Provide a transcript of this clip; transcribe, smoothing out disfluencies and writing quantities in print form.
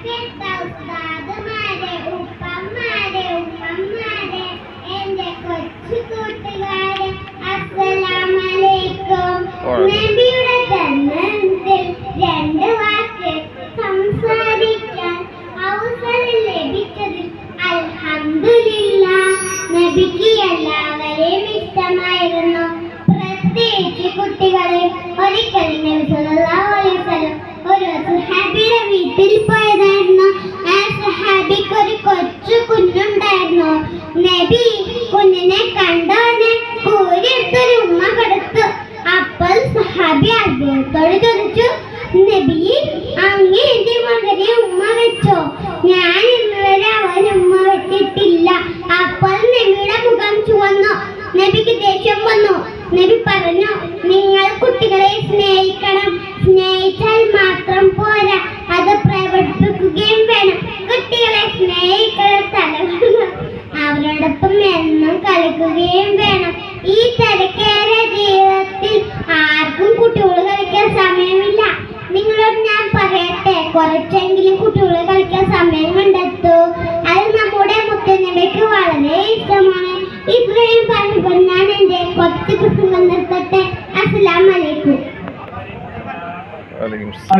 പ്രിയപ്പെട്ട ഉസ്താദുമാരെ, ഉപ്പമാരെ, ഉമ്മമാരെ, എന്റെ കൊച്ചു കൂട്ടുകാരെ, അസ്സലാമു അലൈക്കും. നബിയുടെ ജന്മദിനത്തിൽ രണ്ട് വാക്ക് സംസാരിക്കാൻ അവസരം ലഭിച്ചതിൽ അൽഹംദുലില്ലാഹ്. നബിക്ക് എല്ലാവരെയും ഇഷ്ടമായിരുന്നു, പ്രത്യേകിച്ച് കുട്ടികളെ. ഒരിക്കൽ നബി സല്ലല്ലാഹു അലൈഹി വസല്ലം ഒരു സ്വഹാബിയുടെ വീട്ടിൽ പോയതായിരുന്നു. ആ സ്വഹാബിക്ക് ഒരു കൊച്ചു കുഞ്ഞുണ്ടായിരുന്നു. നബി കുഞ്ഞിനെ കണ്ടോനെ കൂരിയെടുത്തൊരു ഉമ്മ കൊടുത്തു. അപ്പോൾ സ്വഹാബി അദ്ദേഹത്തോട് ചോദിച്ചു, നബി, അങ്ങ് എന്റെ മകനെ ഉമ്മ വെച്ചോ? ഞാൻ ഇന്നുവരെ അവൻ ഉമ്മ വെച്ചിട്ടില്ല. അപ്പോൾ നബിയുടെ മുഖം ചുവന്നു. നബിക്ക് ദേഷ്യം വന്നു. നബി പറഞ്ഞു, നിങ്ങൾ കുട്ടികളെ സ്നേഹിക്കണം. സ്നേഹിച്ചാൽ മാത്രം പോരാ, അത് പ്രവർത്തിക്കുകയും വേണം. കുട്ടികളെ സ്നേഹിക്കണം, അവരോടൊപ്പം എന്നും കളിക്കുകയും വേണം. ഈ തിരക്കേറിയ ജീവിതത്തിൽ ആർക്കും കുട്ടികൾ കളിക്കാൻ സമയമില്ല. നിങ്ങളോട് ഞാൻ പറയട്ടെ, കുറച്ചെങ്കിലും കുട്ടികൾ കളിക്കാൻ സമയം കണ്ടെത്തൂ. അത് നമ്മുടെ മുത്തനബിക്ക് വളരെ ഇഷ്ടമാണ്. ഇത്രയും പറഞ്ഞപ്പോൾ ഞാൻ എൻ്റെ കൊച്ചു പ്രസംഗം നിർത്തട്ടെ. അസ്സലാമു അലൈക്കും.